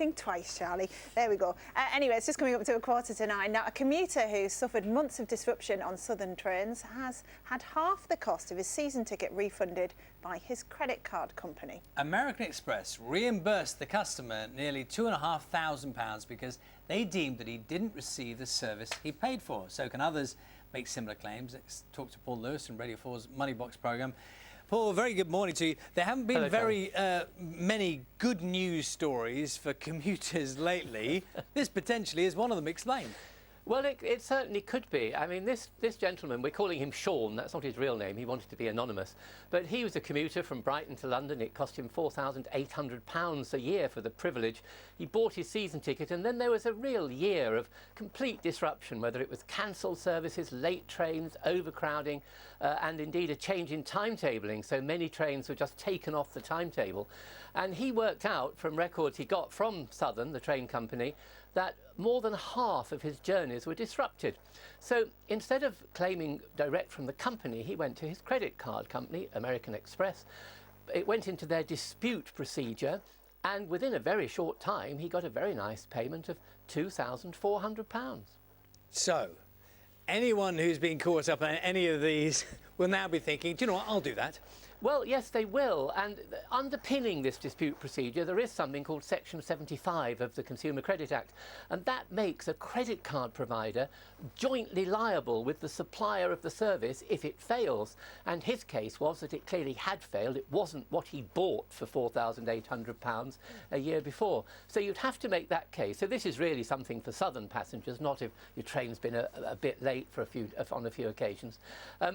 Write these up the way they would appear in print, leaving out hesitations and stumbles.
think twice, Charlie. There we go. Anyway, it's just coming up to 8:45. Now, a commuter who suffered months of disruption on Southern trains has had half the cost of his season ticket refunded by his credit card company. American Express reimbursed the customer nearly £2,500 because they deemed that he didn't receive the service he paid for. So can others make similar claims? Let's talk to Paul Lewis from Radio 4's Moneybox programme. Paul, very good morning to you. There haven't been many good news stories for commuters lately. This potentially is one of them. Explain. Well, it certainly could be. I mean, this gentleman, we're calling him Sean, that's not his real name, he wanted to be anonymous, but he was a commuter from Brighton to London. It cost him £4,800 a year for the privilege. He bought his season ticket, and then there was a real year of complete disruption, whether it was cancelled services, late trains, overcrowding, and indeed a change in timetabling, so many trains were just taken off the timetable. And he worked out from records he got from Southern, the train company, that more than half of his journeys were disrupted. So instead of claiming direct from the company, he went to his credit card company, American Express. It went into their dispute procedure, and within a very short time, he got a very nice payment of £2,400. So, anyone who's been caught up in any of these will now be thinking, do you know what, I'll do that. Well, yes, they will. And underpinning this dispute procedure, there is something called Section 75 of the Consumer Credit Act. And that makes a credit card provider jointly liable with the supplier of the service if it fails. And his case was that it clearly had failed. It wasn't what he bought for £4,800 a year before. So you'd have to make that case. So this is really something for Southern passengers, not if your train's been a bit late for on a few occasions.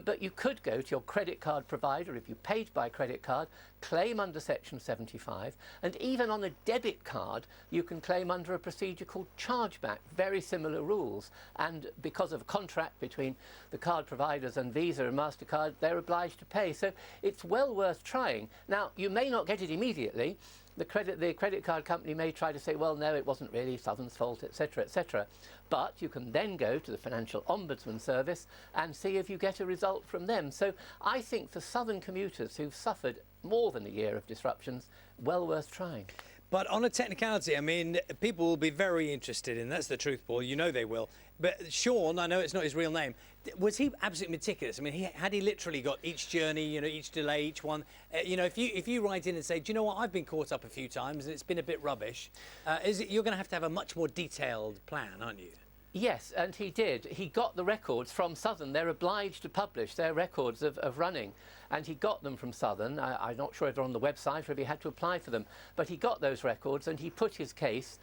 But you could go to your credit card provider if you paid by credit card, claim under Section 75, and even on a debit card you can claim under a procedure called chargeback. Very similar rules, and because of a contract between the card providers and Visa and MasterCard, they're obliged to pay. So it's well worth trying. Now, you may not get it immediately. The credit card company may try to say, well, no, it wasn't really Southern's fault, etc., etc. But you can then go to the Financial Ombudsman Service and see if you get a result from them. So I think for Southern commuters who've suffered more than a year of disruptions, well worth trying. But on a technicality, I mean, people will be very interested in, that's the truth, Paul, you know they will. But Sean, I know it's not his real name, was he absolutely meticulous? I mean, had he literally got each journey, you know, each delay, each one? You know, if you write in and say, do you know what, I've been caught up a few times and it's been a bit rubbish, you're going to have a much more detailed plan, aren't you? Yes, and he did. He got the records from Southern. They're obliged to publish their records of running. And he got them from Southern. I'm not sure if they're on the website or if he had to apply for them. But he got those records and he put his case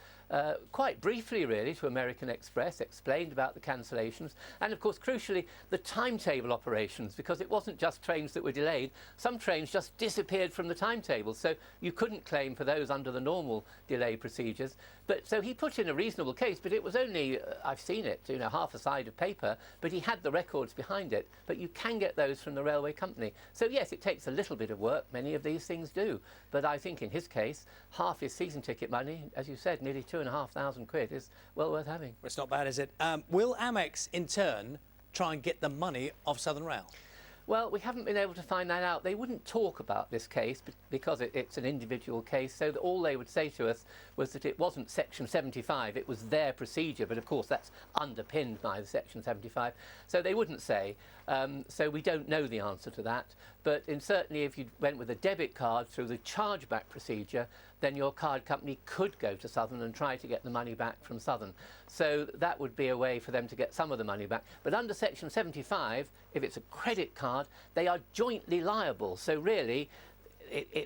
quite briefly, really, to American Express, explained about the cancellations. And, of course, crucially, the timetable operations, because it wasn't just trains that were delayed. Some trains just disappeared from the timetable. So you couldn't claim for those under the normal delay procedures. But so he put in a reasonable case, but it was only, I've seen it, you know, half a side of paper, but he had the records behind it. But you can get those from the railway company. So yes, it takes a little bit of work, many of these things do, but I think in his case, half his season ticket money, as you said, nearly £2,500 is well worth having. Well, it's not bad, is it? Will Amex, in turn, try and get the money off Southern Rail? Well, we haven't been able to find that out. They wouldn't talk about this case because it's an individual case, so that all they would say to us was that it wasn't Section 75, it was their procedure, but of course that's underpinned by the Section 75, so they wouldn't say. So we don't know the answer to that, but certainly if you went with a debit card through the chargeback procedure, then your card company could go to Southern and try to get the money back from Southern. So that would be a way for them to get some of the money back. But under Section 75, if it's a credit card, they are jointly liable. So really,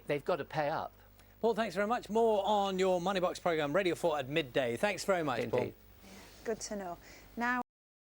they've got to pay up. Paul, thanks very much. More on your Moneybox programme, Radio 4 at midday. Thanks very much, Indeed. Paul. Good to know. Now,